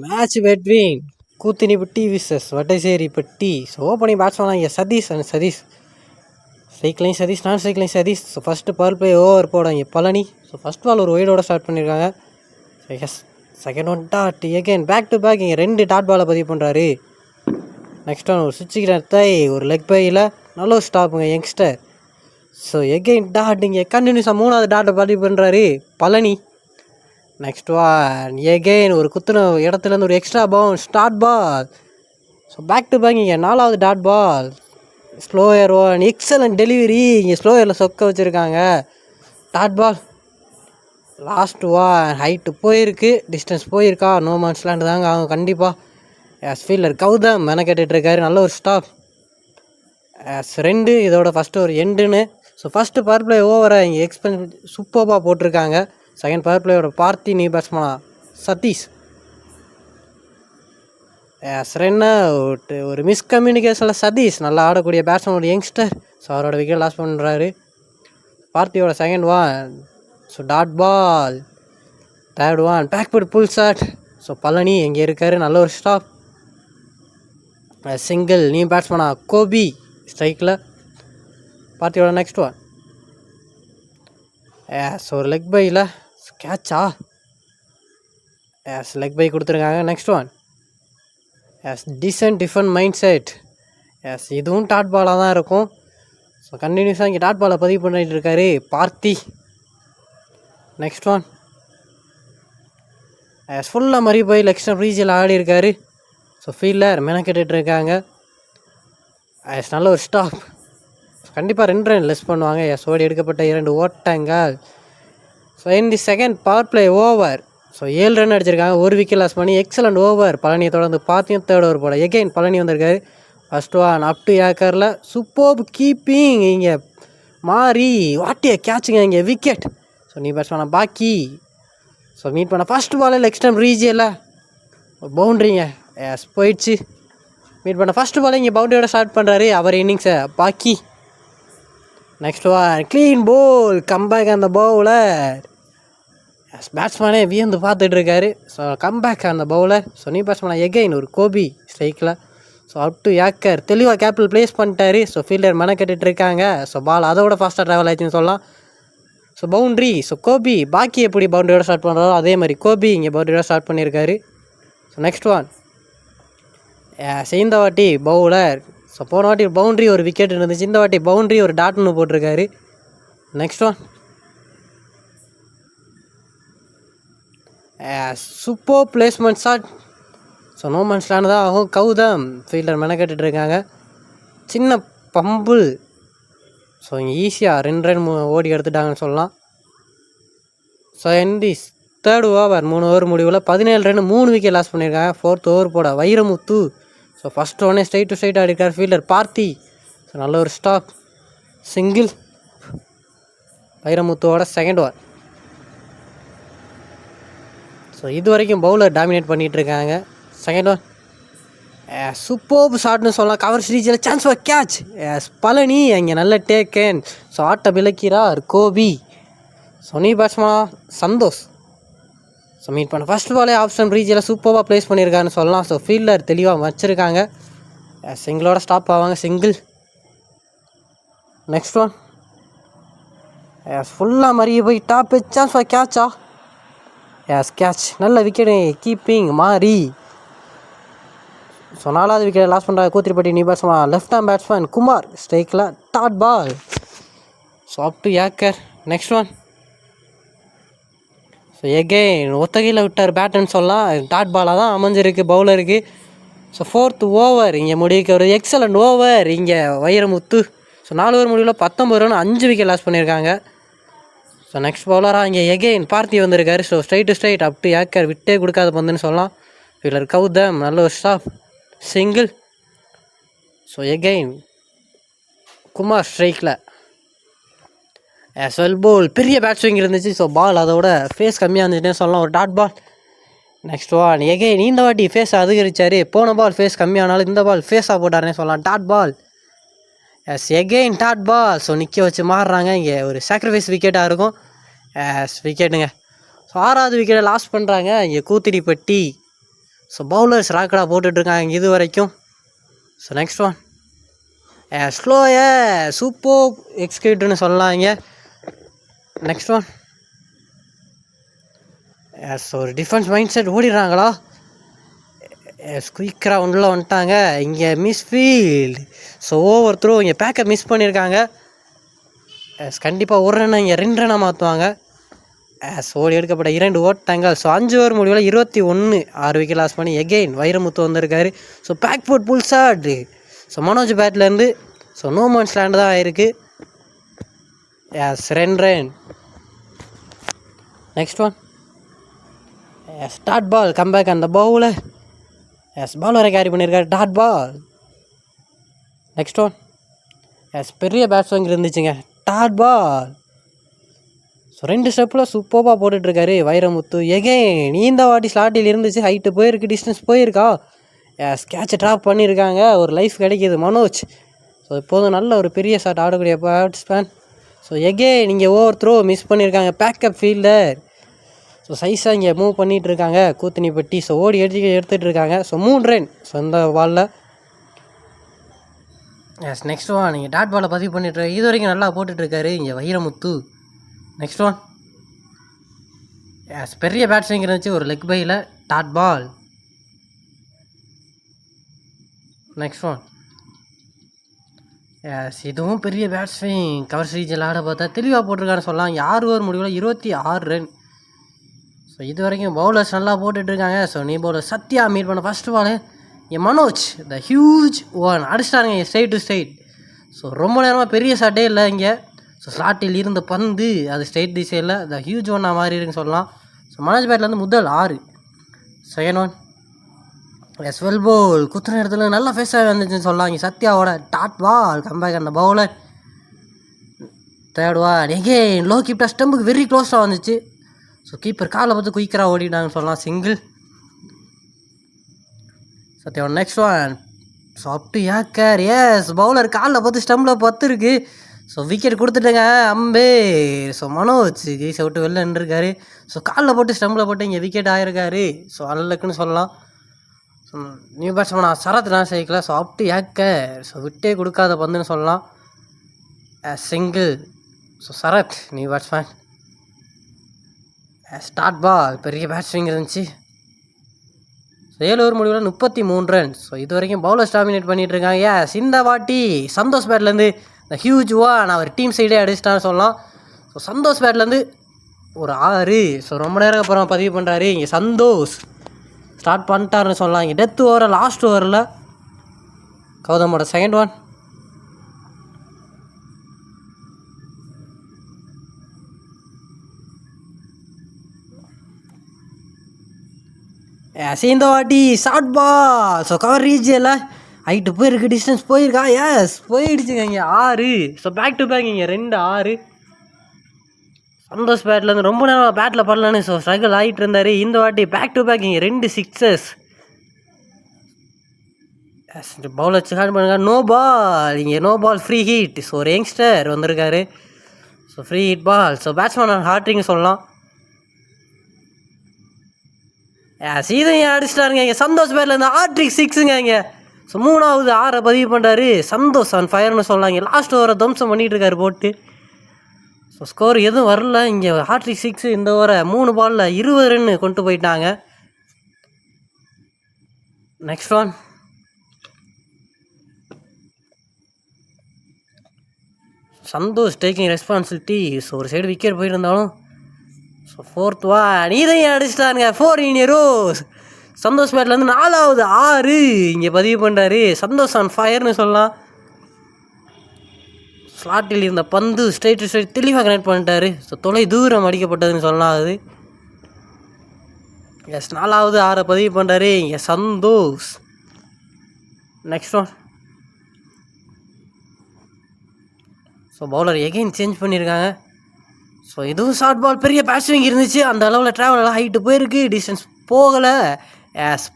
Match between Koothinipatti versus Vattaseripatti. So opening batsman இங்கே Satish and Satish சைக்கிளையும் சதீஷ் நான் சைக்கிளையும் Satish. So first power play over போட இங்கே பழனி. ஸோ ஃபஸ்ட் பால் ஒரு ஒய்டோட ஸ்டார்ட் பண்ணியிருக்காங்க. So yes second one dot again back to back இங்கே 2 டாட் பாலை பதிவு பண்ணுறாரு. நெக்ஸ்ட் ஒன் ஒரு சுவிட்சுக்கிற ஒரு லெக் பையில் நல்ல ஒரு ஸ்டாப்புங்க யங்ஸ்டர். ஸோ எகெயின் டாட் இங்கே கண்டினியூஸாக 3வது டாட்டை பதிவு பண்ணுறாரு பழனி. நெக்ஸ்ட் ஒன் எகெயின் ஒரு குத்துன இடத்துலேருந்து ஒரு extra bounce start ball. So back to back இங்கே 4வது dot ball. Slower one excellent delivery இங்கே ஸ்லோயரில் சொக்க வச்சுருக்காங்க. Dot ball last one height போயிருக்கு, டிஸ்டன்ஸ் போயிருக்கா, நோ மேன்ஸ் லேண்ட் தாங்க அவங்க கண்டிப்பாக. எஸ் ஃபீல்டர் கௌதம் மெனக்கெட்டுருக்காரு, நல்ல ஒரு ஸ்டாப். எஸ் 2 இதோட ஃபஸ்ட்டு ஒரு எண்டுன்னு. ஸோ ஃபஸ்ட்டு பவர் பிளே ஓவரை இங்கே சூப்பராக போட்டிருக்காங்க. செகண்ட் பவர் பிளேயோட பார்த்தி நீ பேட்ஸ்மேனா சதீஷ். எஸ் ரென்னா ஒரு மிஸ்கம்யூனிகேஷனில் சதீஷ் நல்லா ஆடக்கூடிய பேட்ஸ்மேன் ஒரு யங்ஸ்டர். ஸோ அவரோட விக்கெட் லாஸ் பண்ணுறாரு. பார்த்தியோட second one. So dot ball. Third one backward pull shot. So Palani எங்கே இருக்கார், நல்ல ஒரு ஸ்டாப். சிங்கிள் நீ பேட்ஸ்மேனா கோபி ஸ்ட்ரைக்கில். பார்த்தியோட நெக்ஸ்ட் ஒன். எஸ் ஒரு லெக் பையில் கேட்சா. எஸ் லெக் பை கொடுத்துருக்காங்க. Next one. Yes decent defence mind set. Yes இதுவும் டாட் பாலாக தான் இருக்கும். ஸோ கண்டினியூஸாக இங்கே டாட் பாலை பதிவு பண்ணிட்டு இருக்காரு பார்த்தி. Next one. எஸ் ஃபுல்லாக மறி போய் எக்ஸ்ட்ரா ரீஜியில் ஆடி இருக்காரு. So fielder மெனக்கெட்டுருக்காங்க. எஸ் நல்ல ஒரு ஸ்டாப். கண்டிப்பாக 2 ரன் லெஸ் பண்ணுவாங்க. எஸ் ஓடி எடுக்கப்பட்ட 2 ஓட்டங்கள். So in the second power play over. So 7 run அடிச்சிருக்காங்க, ஒரு விக்கெட் லாஸ் பண்ணி எக்ஸலண்ட் ஓவர். பழனியை தொடர்ந்து பார்த்தியும் தேர்ட் ஓவர் போட எகெயின் பழனி வந்திருக்காரு. ஃபர்ஸ்ட் ஒன் அப் டு ஏக்கரில் சூப்பர் கீப்பிங் இங்கே மாறி வாட்டிய கேட்சுங்க இங்கே விக்கெட். ஸோ நீ பேட்ஸ்மேனா பாக்கி. ஸோ மீட் பண்ண ஃபர்ஸ்ட் பாலில் எக்ஸ்ட்ரம் ரீஜியில் பவுண்ட்ரிங்க. எஸ் போயிடுச்சு. மீட் பண்ண ஃபர்ஸ்ட் பால் இங்கே பவுண்டரியோட ஸ்டார்ட் பண்ணுறாரு அவர் இன்னிங்ஸை பாக்கி. நெக்ஸ்ட் ஒன் க்ளீன் போல் கம்பேக் அந்த பவுலர். எஸ் பேட்ஸ்மேனே வியந்து பார்த்துட்ருக்காரு. ஸோ கம்பேக் அந்த பவுலர். ஸோ நீ பேட்ஸ்மேனா எகெயின் ஒரு கோபி ஸ்ட்ரைக்கில். ஸோ அப் டு ஏக்கர் தெளிவாக கேப்பில் ப்ளேஸ் பண்ணிட்டாரு. ஸோ ஃபீல்டர் மெனக்கெட்டுருக்காங்க. ஸோ பால் அதோட ஃபாஸ்ட்டாக ட்ராவல் ஆயிடுச்சுன்னு சொல்லலாம். So boundary. ஸோ கோபி பாக்கி எப்படி பவுண்டரியோட ஸ்டார்ட் பண்ணுறாரோ அதே மாதிரி கோபி இங்கே பவுண்டரியோட ஸ்டார்ட் பண்ணியிருக்காரு. So next one. இந்த வாட்டி பவுலர். ஸோ போன வாட்டி பவுண்ட்ரி ஒரு விக்கெட் இருந்துச்சு, இந்த வாட்டி பவுண்ட்ரி ஒரு டாட்னு போட்டிருக்காரு. Next one. Super placement shot. So no man's land தான் ஆகும். கௌதம் ஃபீல்டர் மெனக்கெட்டுருக்காங்க. சின்ன பம்புள். ஸோ இங்கே ஈஸியாக 2 ரன் ஓடி எடுத்துட்டாங்கன்னு சொல்லலாம். ஸோ இந்த தேர்ட் ஓவர் 3 ஓவர் முடிவில் 17 ரன் 3 விக்கெட் லாஸ் பண்ணியிருக்காங்க. 4th ஓவர் போட வைரமுத்து. ஸோ ஃபஸ்ட் ஒன்னே ஸ்ட்ரைட் டு ஸ்ட்ரைட் ஆடிருக்கார் ஃபீல்டர் பார்த்தி. ஸோ நல்ல ஒரு ஸ்டாப் சிங்கிள் வைரமுத்துவோட செகண்ட் ஓவர். ஸோ இது வரைக்கும் பவுலர் டாமினேட் பண்ணிகிட்ருக்காங்க. செகண்ட் ஒன் சூப்பர் ஷாட்னு சொல்லலாம். கவர் ஸ்ரீஜில் chance for catch. Yes Palani அங்கே நல்ல டேக்கன். ஸோ ஆட்டை விளக்கிறார் கோபி. ஸோ நீ பேட்ஸ்மேனா சந்தோஷ். ஸோ மீட் பண்ண ஃபஸ்ட் பாலே ஆப்ஷன் ரீஜில் சூப்பராக ப்ளேஸ் பண்ணியிருக்காருன்னு சொல்லலாம். ஸோ ஃபீல்டர் தெளிவாக வச்சுருக்காங்க. சிங்கிளோட ஸ்டாப் ஆவாங்க சிங்கிள். Next one. எஸ் ஃபுல்லாக மறிய போய் டாப் சான்ஸ் ஃபார் கேட்சா. எஸ் கேட்ச் நல்ல விக்கெட் கீப்பிங் மாறி. ஸோ 4வது விக்கெட் லாஸ் பண்ணுறாங்க கூத்திரிப்பட்டி நீ batsman left hand batsman Kumar ஸ்ட்ரைக்கில் dot ball. So up to yorker. Next one. So again ஒத்தகையில் விட்டார் பேட்டுன்னு சொல்லலாம். டாட் பாலாக தான் அமைஞ்சிருக்கு பவுலருக்கு. ஸோ 4th ஓவர் இங்கே முடிக்க ஒரு எக்ஸலண்ட் ஓவர் இங்கே வைரமுத்து. ஸோ 4 ஓவர் முடிவில் 19 ரன் 5 விக்கெட் லாஸ் பண்ணியிருக்காங்க. ஸோ நெக்ஸ்ட் பவுலராக இங்கே எகெயின் பார்த்தி வந்திருக்காரு. So straight to straight up to yorker விட்டே கொடுக்காத பந்துன்னு சொல்லலாம். ஃபீல்டர் கௌதம் நல்ல ஒரு stop single. So again Kumar ஸ்ட்ரைக்கில். வெல் போல் பெரிய பேட் ஸ்விங் இருந்துச்சு. ஸோ பால் அதோட ஃபேஸ் கம்மியாக இருந்துச்சுன்னு சொல்லலாம், ஒரு dot ball. Next one again இந்த வாட்டி ஃபேஸ் அதிகரித்தார். போன பால் ஃபேஸ் கம்மியானாலும் இந்த பால் ஃபேஸாக போட்டாருன்னே சொல்லலாம், dot ball. Yes again dot ball. So நிற்க வச்சு மாறுறாங்க. இங்கே ஒரு சாக்ரிஃபைஸ் விக்கெட்டாக இருக்கும். எஸ் விக்கெட்டுங்க. ஸோ 6வது விக்கெட்டை லாஸ் பண்ணுறாங்க இங்கே கூத்திரிப்பட்டி. ஸோ பவுலர்ஸ் ராக்கடாக போட்டுட்ருக்காங்க இது வரைக்கும். ஸோ நெக்ஸ்ட் ஒன் ஸ்லோய சூப்பர் எக்ஸ்கியூட்னு சொல்லலாங்க. நெக்ஸ்ட் ஒன் ஒரு டிஃபென்ஸ் மைண்ட் செட் ஓடிடுறாங்களா? குயிக்கராக உள்ள வந்துட்டாங்க. இங்கே miss field. So over throw இங்கே பேக்கப் மிஸ் பண்ணியிருக்காங்க. கண்டிப்பாக ஒரு ரன்னை இங்கே 2 ரன்னாக மாற்றுவாங்க. ஓடி எடுக்கப்பட்ட 2 ஓட்டங்கள். ஸோ 5 ஓவர் முடிவில் 21 6 விக்கெட் லாஸ் பண்ணி எகெயின் வைரமுத்து வந்திருக்காரு. So back foot pull shot. So Manoj பேட்லேருந்து ஸோ நோ மன்ஸ் லேண்ட் தான் ஆயிருக்கு. 2 run. Next one dot ball comeback அந்த பவுலர். பவுலரை கேரி பண்ணியிருக்காரு டாட் பால். நெக்ஸ்ட் ஒன் பெரிய பேட்ஸ்மேன் இருந்துச்சுங்க டாட் பால். ஸோ 2 ஸ்டெப்பில் சூப்பராக போட்டுட்ருக்காரு வைரமுத்து. எகெயின் இந்த வாட்டி ஸ்லாட்டில் இருந்துச்சு, ஹைட்டு போயிருக்கு, டிஸ்டன்ஸ் போயிருக்கா. கேட்சை ட்ராப் பண்ணியிருக்காங்க. ஒரு லைஃப் கிடைக்கிது மனோஜ். ஸோ இப்போதும் நல்ல ஒரு பெரிய ஷாட் ஆடக்கூடிய பேட்ஸ்மேன். ஸோ எகெயின் இங்கே ஓவர் த்ரோ மிஸ் பண்ணியிருக்காங்க பேக்கப் ஃபீல்டர். ஸோ சைஸாக இங்கே மூவ் பண்ணிகிட்ருக்காங்க கூத்தனிப்பட்டி. ஸோ ஓடி எடுத்துகிட்டு இருக்காங்க. ஸோ 3 ரன் ஸோ இந்த பாலில். நெக்ஸ்ட் ஒன் நீங்கள் டாட் பாலை பதிவு பண்ணிட்டுருக்காரு. இது வரைக்கும் நல்லா போட்டுட்ருக்காரு இங்கே வைரமுத்து. நெக்ஸ்ட் ஒன் பெரிய பேட்ஸ்மேன் இருந்துச்சு ஒரு லெக் பையில் டாட் பால். நெக்ஸ்ட் ஒன் இதுவும் பெரிய பேட்ஸ்மேன் கவர் சீரிஸில் ஆட பார்த்தா தெளிவாக போட்டிருக்கான்னு சொல்லலாம். 6 ஓவர் முடிவில் 26 ரன். ஸோ இது வரைக்கும் பவுலர்ஸ் நல்லா போட்டுட்ருக்காங்க. ஸோ நீ பவுலர் சத்யா மீட் பண்ண ஃபஸ்ட் பால் என் மனோஜ் த ஹியூஜ் ஒன் அடிச்சிட்டாருங்க ஸ்ட்ரைட் டு ஸ்ட்ரைட். ஸோ ரொம்ப நேரமாக பெரிய ஷாட்டே இல்லை இங்கே. ஸோ ஸ்லாட்டில் இருந்த பந்து அது ஸ்ட்ரைட் திசையில் த ஹியூஜ் ஒன்னாக மாறி இருக்குன்னு சொல்லலாம். ஸோ மனோஜ் பேட்லேருந்து முதல் 6. செகண்ட் ஒன் வெல் போல் குத்துன இடத்துல நல்லா ஃபேஸாக வந்துச்சுன்னு சொல்லலாம். இங்கே சத்யாவோட டாட் பால் கம்பேக் அந்த bowler. Third one again low கீப்டா ஸ்டம்புக்கு வெரி க்ளோஸாக வந்துச்சு. ஸோ கீப்பர் காலை பார்த்து குயிக்கராக ஓடிட்டாங்கன்னு சொல்லலாம். சிங்கிள். சத்யாவோட next one so up to yorker. Bowler காலில் பார்த்து ஸ்டம்பில் 10 இருக்குது. ஸோ விக்கெட் கொடுத்துட்டேங்க அம்பே. ஸோ மனோஜ் கீஸை விட்டு வெளில நின்றுருக்காரு. ஸோ காலில் போட்டு ஸ்டம்பில் போட்டு இங்கே விக்கெட் ஆகிருக்காரு. ஸோ அல்லக்குன்னு சொல்லலாம். ஸோ நியூ பேட்ஸ்மேன் சரத் நான் சேர்க்கல. So up to yorker. So விட்டே கொடுக்காத பந்துன்னு சொல்லலாம். Single. So Sarath new batsman. Start ball பெரிய பேட்ஸ்மேன் இருந்துச்சு. ஸோ 7 ஓவர் முடிவில் 33 ரன். ஸோ இது வரைக்கும் பவுலர்ஸ் டாமினேட் பண்ணிகிட்ருக்காங்க. இந்த வாட்டி சந்தோஷ் பேட்லேருந்து இந்த ஹியூஜ் ஒன் அவர் டீம் சைடே அடிச்சிட்டான்னு சொல்லலாம். ஸோ சந்தோஷ் பேட்லேருந்து ஒரு 6. ஸோ ரொம்ப நேரம் அப்புறம் பதிவு பண்ணுறாரு இங்கே சந்தோஷ். ஸ்டார்ட் பண்ணிட்டாருன்னு சொல்லலாம். இங்கே டெத் ஓவரில் லாஸ்ட் ஓவரில் கௌதமோட செகண்ட் ஒன் இந்த வாட்டி ஷார்ட் பால். ஸோ கவர் ரீஜியில் ஹைட்டு போயிருக்கு, டிஸ்டன்ஸ் போயிருக்கா. போயிடுச்சுங்க இங்கே 6. ஸோ பேக் டு பேக் இங்கே 2 6. சந்தோஷ் பேட்லேருந்து ரொம்ப நேரம் பேட்டில் பண்ணலான்னு ஸோ ஸ்ட்ரகிள் ஆகிட்டு இருந்தார். இந்த வாட்டி பேக் டு பேக் இங்கே 2 6. பவுலர் ஸ்டார்ட் பண்ணுங்க. நோ பால் இங்கே no ball free hit. So ஒரு யங்ஸ்டர் வந்திருக்காரு. So free hit ball. So batsman ஹார்ட்ரிங் சொல்லலாம். சீதையும் அடிச்சிட்டாருங்க இங்கே சந்தோஷ் பேட்லேருந்து ஹார்ட்ரிக் 6ங்க இங்கே. ஸோ 3வது 6 பதிவு பண்ணுறாரு சந்தோஷ் ஆன் ஃபயர்னு சொல்லலாம். இங்கே லாஸ்ட் ஓவரை தம்சம் பண்ணிகிட்டு இருக்காரு போட்டு. ஸோ ஸ்கோர் எதுவும் வரல இங்கே. ஹார்ட்ரிக் 6 இந்த ஓவரை 3 பாலில் 20 ரன் கொண்டு போயிட்டாங்க. Next one Santhosh taking responsibility. So ஒரு சைடு விக்கெட் போயிருந்தாலும் ஸோ 4th ஒன் இதையும் அடிச்சிட்டாருங்க 4 in a row. சந்தோஷ் பேட்லேருந்து 4வது 6 இங்கே பதிவு பண்ணுறாரு சந்தோஷ் ஆன் ஃபயர்னு சொல்லலாம். ஸ்லாட்டில் இருந்த பந்து ஸ்ட்ரைட் டு ஸ்ட்ரைட் தெளிவாக கனெக்ட் பண்ணிட்டாரு. ஸோ தொலை தூரம் அடிக்கப்பட்டதுன்னு சொல்லலாம் அது. 4வது 6 பதிவு பண்ணுறாரு இங்கே Santhosh. Next one so bowler again change பண்ணியிருக்காங்க. ஸோ இதுவும் ஷார்ட் பால் பெரிய பேட்ஸ்விங் இருந்துச்சு. அந்த அளவில் ட்ராவலெல்லாம் ஹைட்டு போயிருக்கு, டிஸ்டன்ஸ் போகலை.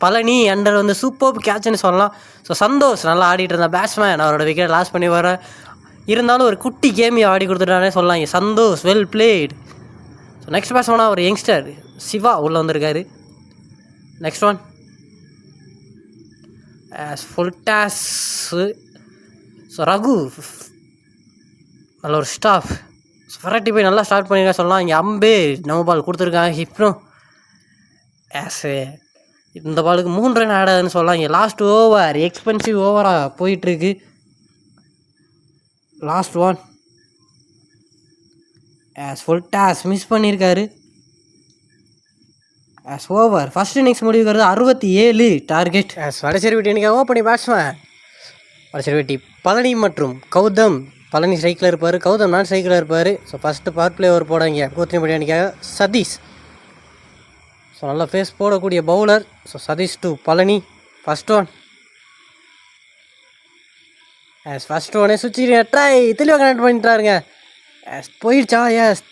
பழனி அண்டர் வந்து சூப்பர் கேட்ச்னு சொல்லலாம். ஸோ சந்தோஷ் நல்லா ஆடிட்டு இருந்த பேட்ஸ்மேன் அவரோட விக்கெட் லாஸ் பண்ணி வர இருந்தாலும் ஒரு குட்டி கேமியை ஆடி கொடுத்துட்டானே சொல்லலாம். இங்கே Santosh well played. So next பேட்ஸ்மேனாக ஒரு யங்ஸ்டர் சிவா உள்ளே வந்திருக்காரு. Next one full toss. So Raghu நல்ல ஒரு ஸ்டாஃப். வெரைட்டி போய் நல்லா ஸ்டார்ட் பண்ணியிருக்கா சொல்லலாம். இங்கே அம்பே நம்ம பால் கொடுத்துருக்காங்க. ஹிப்னோ இந்த பாலுக்கு 3 ரன் ஆடாதுன்னு சொல்லலாம். இங்கே லாஸ்ட் ஓவர் எக்ஸ்பென்சிவ் ஓவராக போயிட்டுருக்கு. Last one full toss miss பண்ணியிருக்காரு. ஓவர் ஃபர்ஸ்ட் இன்னிங்ஸ் முடிவுக்கிறது 67 டார்கெட். வடசேரி வெட்டி இன்னைக்கு ஓப்பனிங் பேட்ஸ்மேன் வடசேரி வெட்டி பழனி மற்றும் கௌதம். பழனி ஸ்ட்ரைக்கில் இருப்பார், கௌதம் நான் ஸ்ட்ரைக்கில் இருப்பார். So first power play over போடாங்க கோத்திரிப்பட்டி அணிக்காக சதீஷ். ஸோ நல்லா ஃபேஸ் போடக்கூடிய bowler. So Satish to Palani. First one first ஒனே சுவிட்ச் ட்ரை தெளிவாக கனெக்ட் பண்ணிட்டாருங்க. போயிடுச்சா?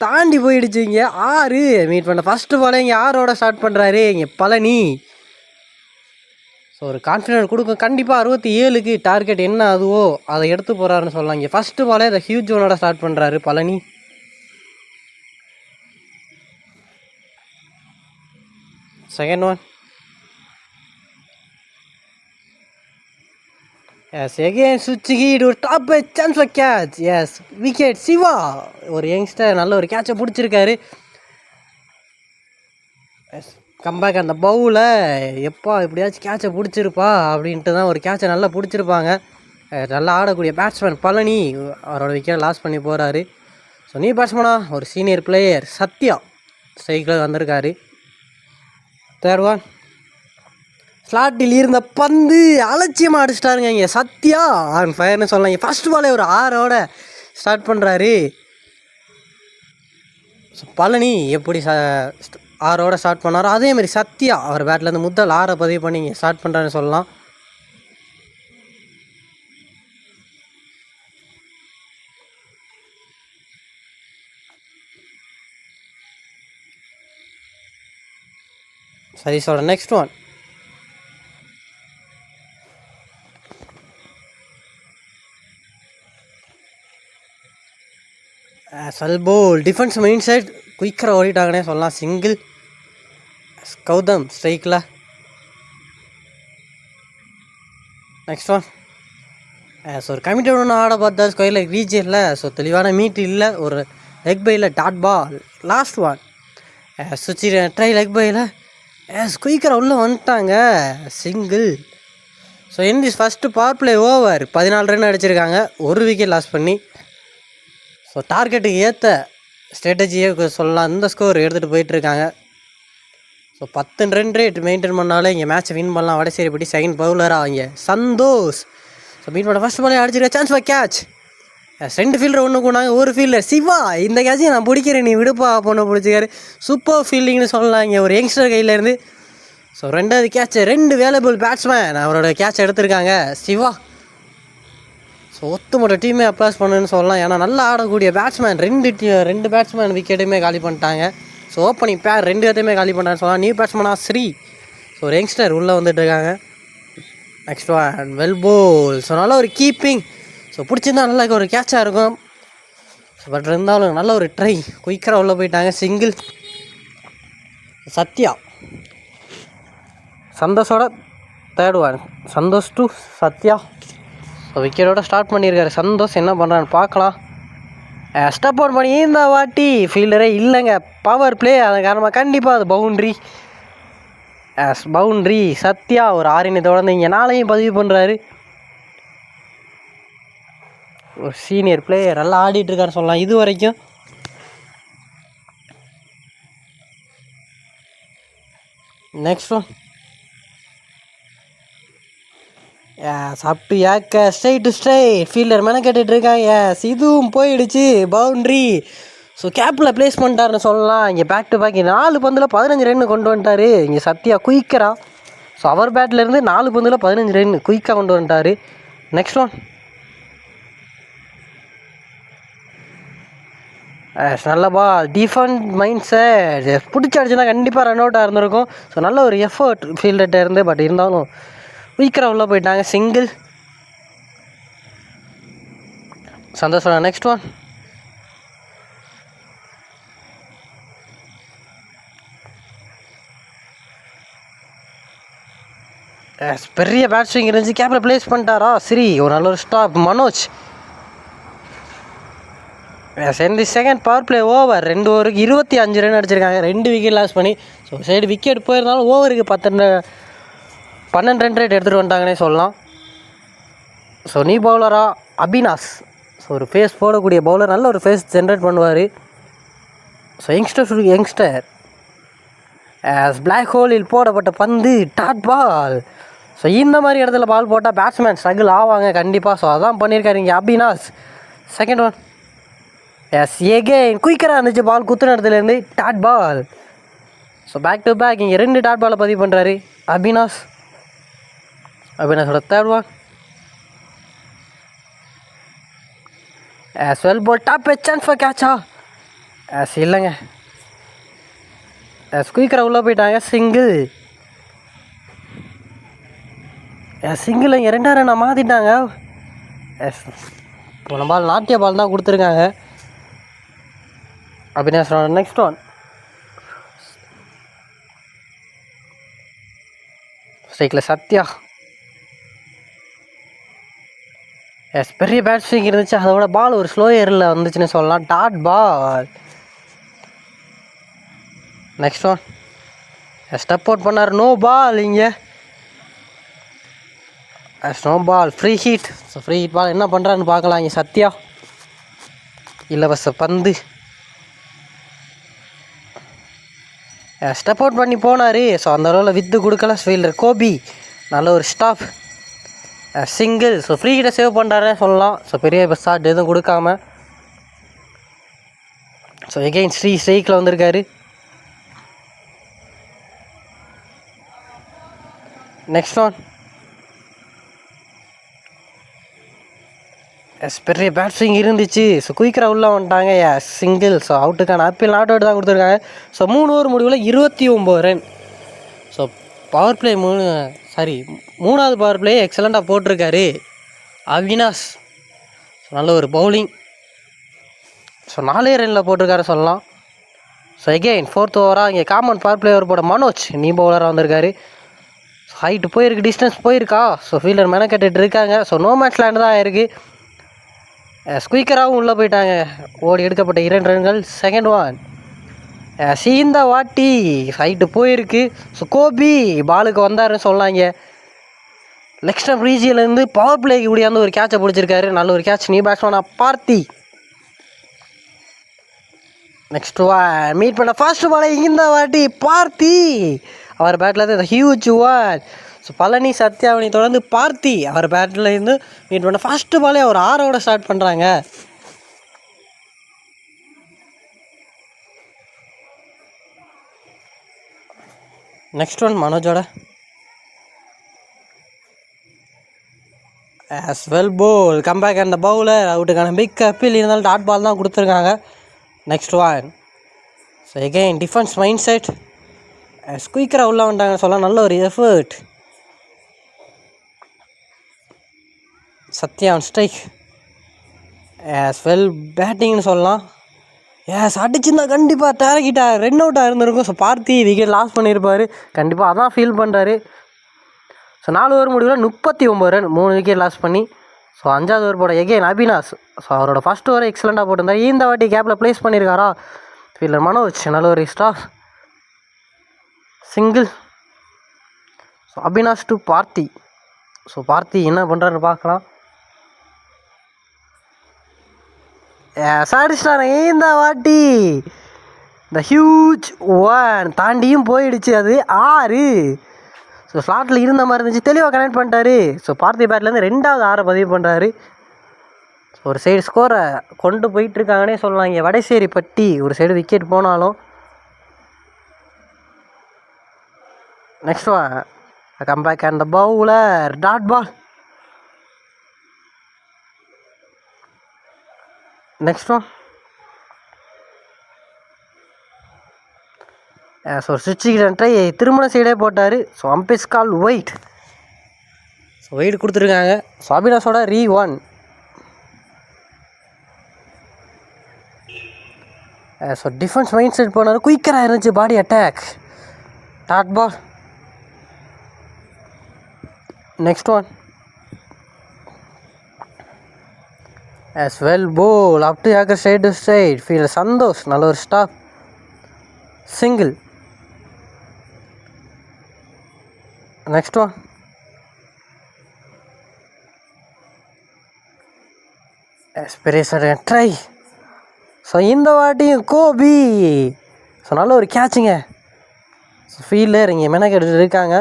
தாண்டி போயிடுச்சு. இங்கே 6 மீட் பண்ண ஃபஸ்ட்டு பால் இங்கே 6ஓட ஸ்டார்ட் பண்ணுறாரு இங்கே பழனி. ஸோ ஒரு கான்ஃபிடென்ட் கொடுக்கும் கண்டிப்பாக. 67க்கு டார்கெட் என்ன அதுவோ அதை எடுத்து போகிறாருன்னு சொல்லலாம். இங்கே ஃபஸ்ட்டு பாலே அதை ஹியூஜ் ஒனோட ஸ்டார்ட் பண்ணுறாரு பழனி. செகண்ட் ஒன் எகேன் சுவிட்ச் ஹீட் ஒரு top chance catch. Wicket Siva ஒரு யங்ஸ்டர் நல்ல ஒரு கேட்சை பிடிச்சிருக்காரு. கம்பேக் அந்த பவுலை எப்பா எப்படியாச்சும் கேட்சை பிடிச்சிருப்பா அப்படின்ட்டு தான் ஒரு கேட்சை நல்லா பிடிச்சிருப்பாங்க. நல்லா ஆடக்கூடிய பேட்ஸ்மேன் பழனி அவரோட விக்கெட் லாஸ் பண்ணி போகிறாரு. ஸோ நீ பேட்ஸ்மேனா ஒரு சீனியர் பிளேயர் சத்யா ஸ்ட்ரைக்கில் வந்திருக்காரு. தேர்ட் ஒன் ஸ்லாட்டில் இருந்த பந்து அலட்சியமாக அடிச்சிட்டாருங்க இங்கே சத்யா ஆன் ஃபயர்னு சொல்லலாம். இங்கே ஃபஸ்ட் பாலே ஒரு 6ஓட ஸ்டார்ட் பண்ணுறாரு. ஸோ பழனி எப்படி 6ஓட ஸ்டார்ட் பண்ணாரோ அதேமாதிரி சத்யா அவர் பேட்லேருந்து முதல் 6 பதிவு பண்ணி இங்கே ஸ்டார்ட் பண்ணுறாருன்னு சொல்லலாம். சதீஷோட நெக்ஸ்ட் ஒன் சல்போல் டிஃபென்ஸ் மெயின் சைட் குயிக்கராக ஓடிட்டாங்கன்னே சொல்லலாம். சிங்கிள். கௌதம் ஸ்ட்ரைக்கில். நெக்ஸ்ட் ஒன் ஸோ ஒரு கமிட்டட் ஒன்று ஆட பார்த்தா ஸ்கொயர் லைக் ரீஜனில். ஸோ தெளிவான மீட் இல்லை, ஒரு லெக் பையில் டாட் பால். லாஸ்ட் ஒன் சுவிட்ச் ட்ரை லெக் பையில் குயிக்கராக உள்ளே வந்துட்டாங்க. Single. So in this first power play over 14 run அடிச்சிருக்காங்க, ஒரு விக்கெட் லாஸ் பண்ணி. ஸோ டார்கெட்டுக்கு ஏற்ற ஸ்ட்ராட்டஜியே சொல்லலாம். இந்த ஸ்கோர் எடுத்துகிட்டு போயிட்டுருக்காங்க. ஸோ 10 ரன் ரேட் மெயின்டைன் பண்ணாலே இங்கே மேட்ச்சை வின் பண்ணலாம். வடசேரிப்பட்டி செகண்ட் பவுலராக இங்கே சந்தோஷ். ஸோ மீட் பண்ண ஃபஸ்ட் பாலே அடிச்சிருக்க சான்ஸ் ஃபார் கேட்ச். 2 ஃபீல்டர் ஒன்று கொண்டாங்க, ஒரு ஃபீல்டர் சிவா. இந்த கேட்சையும் நான் பிடிக்கிறேன் நீ விடுப்பா பொண்ணு பிடிச்சிக்காரு. சூப்பர் ஃபீல்டிங்னு சொல்லலாம் இங்கே ஒரு யங்ஸ்டர் கையிலேருந்து. ஸோ 2வது கேட்ச் 2 வேலபிள் பேட்ஸ்மேன் அவரோட கேட்ச் எடுத்திருக்காங்க சிவா. ஸோ ஒத்துமொத்த டீமே அப்ளாஸ் பண்ணுன்னு சொல்லலாம். ஏன்னா நல்லா ஆடக்கூடிய பேட்ஸ்மேன் 2 பேட்ஸ்மேன் விக்கெட்டுமே காலி பண்ணிட்டாங்க. ஸோ ஓப்பனிங் பேர் 2 பேர்த்தையுமே காலி பண்ணுறான்னு சொல்லலாம். நியூ பேட்ஸ்மேனாக ஸ்ரீ. ஸோ ஒரு யங்ஸ்டர் உள்ளே வந்துட்டுருக்காங்க. நெக்ஸ்ட் ஒன் வெல் போல். ஸோ நல்ல ஒரு கீப்பிங். ஸோ பிடிச்சிருந்தா நல்லா ஒரு கேட்சாக இருக்கும். பட் இருந்தாலும் நல்ல ஒரு ட்ரை. குயிக்கராக உள்ளே போயிட்டாங்க. சிங்கிள். சத்யா சந்தோஷோட third one. Santosh to Sathya. So விக்கெட்டோட ஸ்டார்ட் பண்ணியிருக்காரு சந்தோஷ். என்ன பண்ணுறான்னு பார்க்கலாம். ஸ்டெப் அவுட் பண்ணி இந்த வாட்டி ஃபீல்டரே இல்லைங்க. பவர் பிளே அதன் காரணமாக கண்டிப்பாக அது பவுண்ட்ரி. பவுண்ட்ரி. சத்யா ஒரு 6 தொடர்ந்து இங்கே 4 பதிவு பண்ணுறாரு. ஒரு சீனியர் பிளேயர் நல்லா ஆடிட்டுருக்காரு சொல்லலாம் இது வரைக்கும். நெக்ஸ்ட் ஒன் சாப்பிட்டு ஏக்க ஸ்ட்ரைட் டு ஸ்ட்ரைட் ஃபீல்டர் மெனக்கெட்டு இருக்காங்க. இதுவும் போயிடுச்சு பவுண்ட்ரி. ஸோ கேப்பில் ப்ளேஸ் பண்ணிட்டாருன்னு சொல்லலாம். இங்கே பேக் டு பேக் 4 பந்தில் 15 ரன் கொண்டு வந்துட்டார் இங்கே சத்யா குயிக்கராக. ஸோ அவர் பேட்லேருந்து 4 பந்தில் 15 ரன் குயிக்காக கொண்டு வந்துட்டார். நெக்ஸ்ட் ஒன் நல்ல பால் டிஃபெண்ட் மைண்ட் செட் பிடிச்சி அடிச்சுன்னா கண்டிப்பாக ரன் அவுட்டாக இருந்திருக்கும். ஸோ நல்ல ஒரு எஃபர்ட் ஃபீல்டர்கிட்ட இருந்து. பட் இருந்தாலும் குயிக்கராக உள்ளே போயிட்டாங்க. சிங்கிள். சந்தோஷம். நெக்ஸ்ட் ஒன் பெரிய பேட் ஸ்விங் இருந்துச்சு, கேப்பில் ப்ளேஸ் பண்ணிட்டாரா சரி, ஒரு நல்ல ஒரு ஸ்டாப் மனோஜ். இந்த செகண்ட் பவர் பிளே ஓவர், 2 ஓவருக்கு 25 ரன் அடிச்சிருக்காங்க, 2 விக்கெட் லாஸ் பண்ணி. ஸோ சைடு விக்கெட் போயிருந்தாலும் ஓவருக்கு 12 ரன் ரேட் எடுத்துகிட்டு வந்துட்டாங்கன்னே சொல்லலாம். ஸோ நீ பவுலரா அபினாஷ், ஸோ ஒரு ஃபேஸ் போடக்கூடிய பவுலர், நல்ல ஒரு ஃபேஸ் ஜென்ரேட் பண்ணுவார். ஸோ யங்ஸ்டர் பிளாக் ஹோலில் போடப்பட்ட பந்து டாட் பால். ஸோ இந்த மாதிரி இடத்துல பால் போட்டால் பேட்ஸ்மேன் ஸ்ட்ரகிள் ஆவாங்க கண்டிப்பாக. ஸோ அதான் பண்ணியிருக்காரு இங்கே அபினாஷ். செகண்ட் ஒன் எகெயின் குயிக்கராக இருந்துச்சு, பால் குத்துன இடத்துலேருந்து dot ball. So back to back இங்கே 2 டாட் பாலை பதிவு பண்ணுறாரு அபினாஷோட third one. Well ball top chance for கேட்சா இல்லைங்க, குயிக்கராக உள்ளே போயிட்டாங்க. சிங்கிள் இங்கே 2 ரன் மாற்றிட்டாங்க. போன பால் நாட்டிய பால் தான் கொடுத்துருக்காங்க அபினாஷோட. நெக்ஸ்ட் ஒன் ஸ்ட்ரைக்கில் சத்யா. பெரிய பேட் ஸ்விங் இருந்துச்சு, அதோட பால் ஒரு ஸ்லோ ஏரில் வந்துச்சுன்னு சொல்லலாம், dot ball. Next one step out பண்ணார், நோ பால். இங்கே no ball, free hit. So free hit ball என்ன பண்ணுறான்னு பார்க்கலாம். இங்கே சத்யா இலவச பந்து ஸ்டெப் அவுட் பண்ணி போனார். ஸோ அந்த அளவில் வித்து கொடுக்கல ஃபீல்டர் கோபி, நல்ல ஒரு ஸ்டாப் சிங்கிள். ஸோ ஃப்ரீ ஹீட்டை சேவ் பண்ணுறாருன்னு சொல்லலாம். ஸோ பெரிய ஷாட் எதுவும் கொடுக்காம. ஸோ எகெயின் ஸ்ட்ரைக்கில் வந்திருக்காரு. நெக்ஸ்ட் ஒன் பெரிய பேட் ஸ்விங் இருந்துச்சு. ஸோ குயிக்கராக உள்ளே வந்துட்டாங்க, சிங்கிள். ஸோ அவுட்டுக்கான அப்பீல் நாட் அவுட் தான் கொடுத்துருக்காங்க. ஸோ 3 ஓவர் முடிவில் 29 ரன். ஸோ பவர் பிளே மூணாவது பவர் பிளே எக்ஸலண்ட்டாக போட்டிருக்காரு அவினாஷ். ஸோ நல்ல ஒரு பவுலிங். ஸோ 4 ரனில் போட்டிருக்காரு சொல்லலாம். ஸோ எகெயின் 4th ஓவராக இங்கே காமன் பவர் பிளே ஓவர் போட மனோஜ் நீ பவுலராக வந்திருக்காரு. ஹைட்டு போயிருக்கு, டிஸ்டன்ஸ் போயிருக்கா. ஸோ ஃபீல்டர் மெனக்கெட்டு இருக்காங்க. ஸோ நோ மேட்ச் லேண்ட் தான் இருக்குது. ஸ்குயிக்கராகவும் உள்ளே போயிட்டாங்க, ஓடி எடுக்கப்பட்ட 2 ரன்கள். செகண்ட் ஒன் இந்த வாட்டி ஹைட்டு போயிருக்கு. ஸோ கோபி பாலுக்கு வந்தாருன்னு சொல்லலாங்க. லெக் ஸ்டம்ப் ரீஜியிலேருந்து பவர் பிளேக்கு இப்படியாந்து ஒரு கேட்சை பிடிச்சிருக்காரு, நல்ல ஒரு கேட்ச். நீ பேட்ஸ்மேனா பார்த்தி. நெக்ஸ்ட் ஒன் மீட் பண்ண ஃபர்ஸ்ட் பாலை இந்த வாட்டி பார்த்தி அவர் பேட்டில் இருந்து ஹியூஜ் ஒன். ஸோ பழனி சத்யாவணி தொடர்ந்து பார்த்தி அவர் பேட்டில் இருந்து மீட் பண்ண ஃபர்ஸ்ட் பாலே அவர் 6ஓட ஸ்டார்ட் பண்ணுறாங்க. நெக்ஸ்ட் ஒன் மனோஜோட வெல் போல் கம்பேக் அந்த பவுலர் அவுட்டுக்கான பிக் அப்பீல் இருந்தாலும் டாட் பால் தான் கொடுத்துருக்காங்க. Next one so again defence mind set குயிக்கராக உள்ளே வந்துட்டாங்க சொல்லலாம், நல்ல ஒரு effort. Sathya on strike well பேட்டிங்னு சொல்லலாம். அடிச்சுருந்தா கண்டிப்பாக டேரக்கிட்டாக ரன் அவுட்டாக இருந்திருக்கும். ஸோ பார்த்தி விக்கெட் லாஸ் பண்ணியிருப்பார் கண்டிப்பாக, அதான் ஃபீல் பண்ணுறாரு. ஸோ 4 ஓவர் முடிவில் 39 ரன் 3 விக்கெட் லாஸ் பண்ணி. ஸோ 5வது ஓவர் போட எகெயின் அபினாஷ். ஸோ அவரோட ஃபஸ்ட் ஓவர் எக்ஸலண்ட்டாக போட்டிருந்தார். இந்த வாட்டி கேப்பில் ப்ளேஸ் பண்ணியிருக்காரா ஃபீல்டர் மனோஜ், நல்ல ஒரு stop single. So Abinash to Parthi. So Parthi என்ன பண்ணுறாருன்னு பார்க்கலாம். சாடிஸ்டார் இந்த வாட்டி இந்த ஹியூஜ் ஒன் தாண்டியும் போயிடுச்சு, அது 6. ஸோ ஸ்லாட்டில் இருந்த மாதிரி இருந்துச்சு, தெளிவாக கனெக்ட் பண்ணிட்டாரு. ஸோ பார்த்தி பேட்லேருந்து 2வது 6 பதிவு பண்ணுறாரு. ஸோ ஒரு சைடு ஸ்கோரை கொண்டு போயிட்டுருக்காங்கன்னே சொல்லலாம். இங்கே வடசேரி பட்டி ஒரு சைடு விக்கெட் போனாலும். Next one comeback and the bowler dot ball. Next one so சுவிட்ச் ட்ரை திருமண சைடே போட்டார். So umpire's call wide. So wide கொடுத்துருக்காங்க. ஸோ அபினாஷோட ரீ-1. ஸோ டிஃபென்ஸ் மைண்ட் செட் போனார், குயிக்கராக இருந்துச்சு body attack dot ball. Next one as well ball up to Yaker straight to straight field Santosh நல்ல ஒரு ஸ்டாப் சிங்கிள். நெக்ஸ்ட் ஒன் எஸ்பிரேஷன் try. So இந்த வாட்டியும் கோபி. ஸோ நல்ல ஒரு கேட்சுங்க. ஸோ ஃபீல்டர் இங்கே மெனக்கெட்டு இருக்காங்க.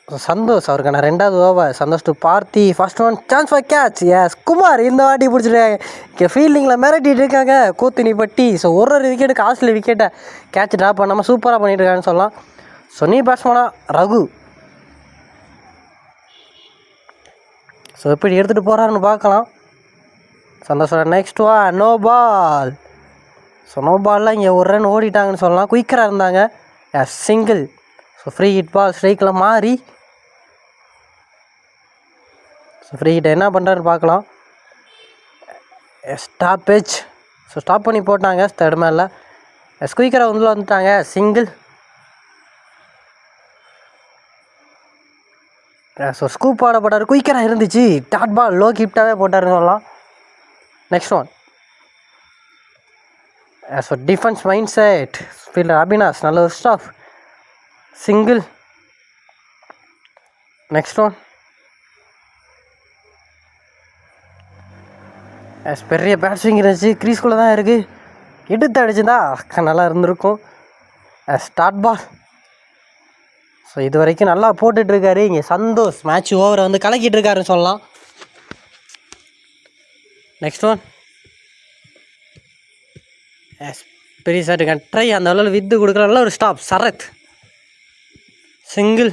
ஸோ சந்தோஷ் அவருக்கான 2வது over. Santosh to Parthi. First one chance for catch. Yes Kumar இந்த வாட்டி பிடிச்சிருக்காங்க. இங்கே ஃபீல்டிங்கில் மிரட்டிட்டு இருக்காங்க கூத்தினிப்பட்டி. ஸோ ஒரு விக்கெட்டு காஸ்ட்லி விக்கெட்டை கேட்ச் ட்ராப் பண்ணாமல் சூப்பராக பண்ணிட்டு இருக்காங்கன்னு சொல்லலாம். ஸோ நீ பேட்ஸ்மேனா ரகு. ஸோ எப்படி எடுத்துகிட்டு போகிறாருன்னு பார்க்கலாம். சந்தோஷோட next one no ball. So no பால்லாம் இங்கே ஒரு ரன் ஓடிட்டாங்கன்னு சொல்லலாம். குயிக்கராக இருந்தாங்க. Yes single. So free hit ball ஸ்ட்ரைக்கில் மாறி. ஸோ ஃப்ரீ ஹிட்டை என்ன பண்ணுறாருன்னு பார்க்கலாம். Stop pitch. ஸோ ஸ்டாப் பண்ணி போட்டாங்க தேர்ட் மேனில். எஸ் குயிக்கராக உள்ள வந்துட்டாங்க. சிங்கிள். ஸோ ஸ்கூப் ஆடப்பட்டார். குயிக்கராக இருந்துச்சு. டாட் பால் லோ கிஃப்டாகவே போட்டாருன்னு சொல்லலாம். Next one so defence mind set fielder Abinash நல்ல ஒரு ஸ்டாஃப் சிங்கிள். நெக்ஸ்ட் ஒன் பெரிய பேட்ஸ்விங் இருந்துச்சு. க்ரீஸ்குள்ளே தான் இருக்குது. எடுத்து அடிச்சுருந்தா நல்லா இருந்திருக்கும். Start ball. ஸோ இது வரைக்கும் நல்லா போட்டுட்ருக்காரு. இங்கே சந்தோஷ் மேட்ச் ஓவரை வந்து கலக்கிட்டு இருக்காருன்னு சொல்லலாம். நெக்ஸ்ட் ஒன் பெரிய சாட்டுங்க ட்ரை அந்த அளவில் வித்து கொடுக்குற நல்ல ஒரு stop Sarath single.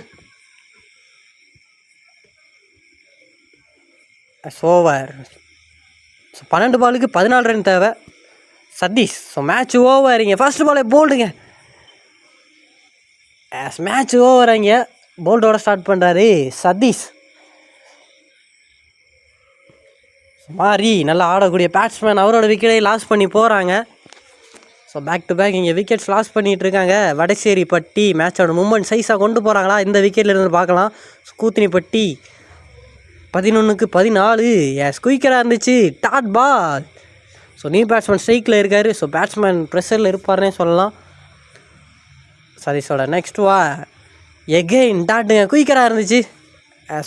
Over. So 12 பாலுக்கு 14 ரன் தேவை. சதீஷ். So match over. இங்கே ஃபர்ஸ்ட் பாலே போல்டுங்க. Match over. இங்கே போல்டோட ஸ்டார்ட் பண்ணுறாரு சதீஷ். மாறி நல்லா ஆடக்கூடிய பேட்ஸ்மேன் அவரோட விக்கெட்டை லாஸ் பண்ணி போகிறாங்க. ஸோ பேக் டு பேக் இங்கே விக்கெட்ஸ் லாஸ் பண்ணிகிட்டு இருக்காங்க. வடசேரிப்பட்டி மேட்சோட மூமெண்ட் சைஸாக கொண்டு போகிறாங்களா இந்த விக்கெட்டில் இருந்து பார்க்கலாம். கூத்தினிப்பட்டி 11க்கு 14. குயிக்கராக இருந்துச்சு. Dot ball. So new batsman ஸ்ட்ரைக்கில் இருக்கார். ஸோ பேட்ஸ்மேன் ப்ரெஷரில் இருப்பார்னே சொல்லலாம். சதீஷோட நெக்ஸ்ட் எகெயின் டாட்டுங்க குயிக்கராக இருந்துச்சு.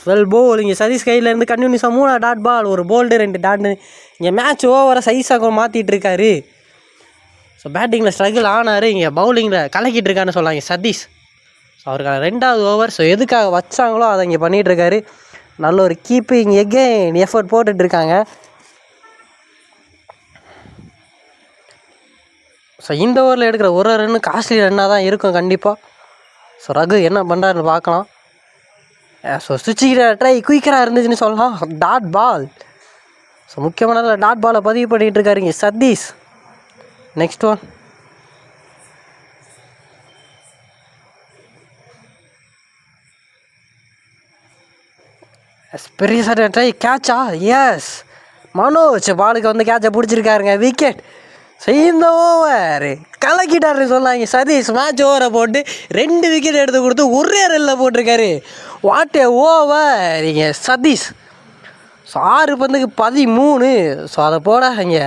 வெல் போல். இங்கே சதீஷ் கையிலேருந்து கண்டினியூஸாக 3 டாட் பால் ஒரு போல்டு 2 டாட்னு இங்கே மேட்ச் ஓவரை சைஸாக மாற்றிட்டு இருக்காரு. ஸோ பேட்டிங்கில் ஸ்ட்ரகிள் ஆனார். இங்கே பவுலிங்கில் கலக்கிட்டு இருக்காருன்னு சொல்லாங்க சதீஷ். ஸோ அவருக்கான 2வது ஓவர். ஸோ எதுக்காக வச்சாங்களோ அதை இங்கே பண்ணிகிட்ருக்காரு. நல்ல ஒரு கீப்பிங் எகெயின் எஃபர்ட் போட்டுட்ருக்காங்க. ஸோ இந்த ஓவரில் எடுக்கிற ஒரு ரன்னு காஸ்ட்லி ரன்னாக தான் இருக்கும் கண்டிப்பாக. ஸோ ரகு என்ன பண்ணுறாருன்னு பார்க்கலாம். ஸோ சுவிட்சிக்கிற ட்ரை குயிக்கராக இருந்துச்சுன்னு சொல்லலாம். Dot ball. ஸோ முக்கியமான டாட் பாலை பதிவு பண்ணிகிட்டு இருக்காருங்க சதீஷ். நெக்ஸ்ட் ஒன் பெரிய சார் ட்ரை கேட்சா. எஸ் மனோஜ் பாலுக்கு வந்து கேட்சை பிடிச்சிருக்காருங்க. விக்கெட். ஸோ இந்த ஓவர் கலக்கிட்டாருன்னு சொன்னாங்க சதீஷ். மேட்ச் ஓவரை போட்டு 2 விக்கெட் எடுத்து கொடுத்து ஒரே ரன்னில் போட்டிருக்காரு. வாட் ஏ ஓவர் இங்கே சதீஷ். ஸோ 6 பந்துக்கு 13. ஸோ அதை போட இங்கே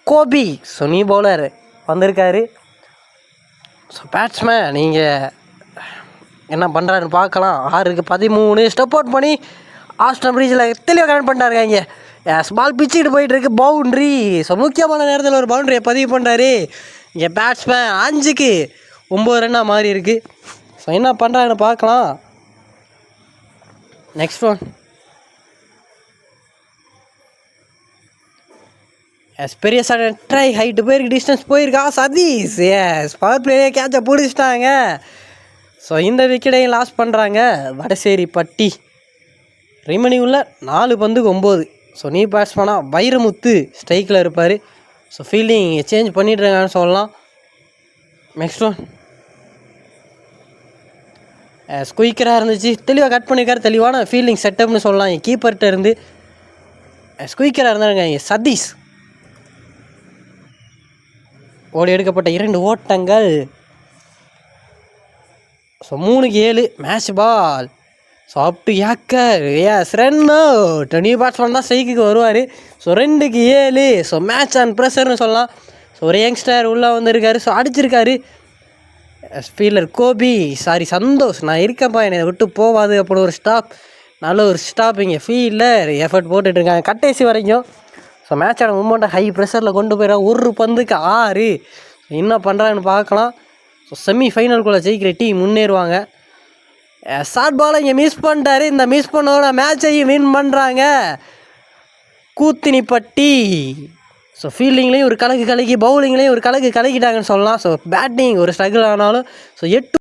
கோபி ஸோ நீ பவுலர் வந்திருக்காரு. ஸோ பேட்ஸ்மேன் நீங்கள் என்ன பண்ணுறாருன்னு பார்க்கலாம். 6க்கு 13 ஸ்டெப் அவுட் பண்ணி ஆஸ்டம் ரீச்சில் தெளிவாக கனெக்ட் பண்ணிட்டாருங்க. இங்கே பால் பிச்சுக்கிட்டு போயிட்டுருக்கு. பவுண்ட்ரி. ஸோ முக்கியமான நேரத்தில் ஒரு பவுண்ட்ரியை பதிவு பண்ணுறாரு. இங்கே பேட்ஸ்மேன் 5க்கு 9 ரன்னாக மாறி இருக்குது. ஸோ என்ன பண்ணுறாருன்னு பார்க்கலாம். நெக்ஸ்ட் ஒன் பெரிய சடன் ட்ரை ஹைட்டு போயிருக்கு. டிஸ்டன்ஸ் போயிருக்கா சதீஷ். பவர் பிளேயே கேட்சை பிடிச்சிட்டாங்க. ஸோ இந்த விக்கெட்டையும் லாஸ் பண்ணுறாங்க வடசேரிப்பட்டி. ரிமைனிங் உள்ள 4 பந்துக்கு 9. ஸோ நீ பேட்ஸ்மேனாக வைரமுத்து ஸ்ட்ரைக்கில் இருப்பார். ஸோ ஃபீல்டிங் சேஞ்ச் பண்ணிட்டுருக்காங்கன்னு சொல்லலாம். நெக்ஸ்ட் ஒன் குயிக்கராக இருந்துச்சு. தெளிவாக கட் பண்ணியிருக்காரு. தெளிவான ஃபீல்டிங் செட்டப்னு சொல்லலாம். என் கீப்பர்கிட்ட இருந்து குயிக்கராக இருந்தாருங்க சதீஷ். ஓடி எடுக்கப்பட்ட 2 ஓட்டங்கள். So 3-7 match ball. So up to yorker yes run out. New batsman தான் ஸ்ட்ரைக்குக்கு வருவார். ஸோ 2-7. ஸோ மேட்ச் அண்ட் ப்ரெஷர்னு சொல்லலாம். ஸோ ஒரு யங்ஸ்டர் உள்ளே வந்திருக்காரு. ஸோ அடிச்சிருக்காரு. ஃபீல்டர் கோபி சந்தோஷ் நான் இருக்கேன்ப்பா என்னை விட்டு போவாது அப்படி ஒரு ஸ்டாப். நல்ல ஒரு ஸ்டாப். இங்கே ஃபீல்டர் எஃபர்ட் போட்டுட்ருக்காங்க கடைசி வரைக்கும். ஸோ மேட்சோட மூமெண்ட்டை ஹை ப்ரெஷரில் கொண்டு போயிடறான். ஒரு பந்துக்கு 6. என்ன பண்ணுறாங்கன்னு பார்க்கலாம். ஸோ செமிஃபைனலுக்குள்ளே ஜெயிக்கிற டீம் முன்னேறுவாங்க. ஷார்ட் பாலை இங்கே மிஸ் பண்ணிட்டாரு. இந்த மிஸ் பண்ணோட மேட்சையும் வின் பண்ணுறாங்க கூத்தினிப்பட்டி. ஸோ ஃபீல்டிங்லேயும் ஒரு கலக்கு கலக்கி பவுலிங்லேயும் ஒரு கலக்கு கலக்கிட்டாங்கன்னு சொல்லலாம். ஸோ பேட்டிங் ஒரு ஸ்ட்ரகிள் ஆனாலும் ஸோ 8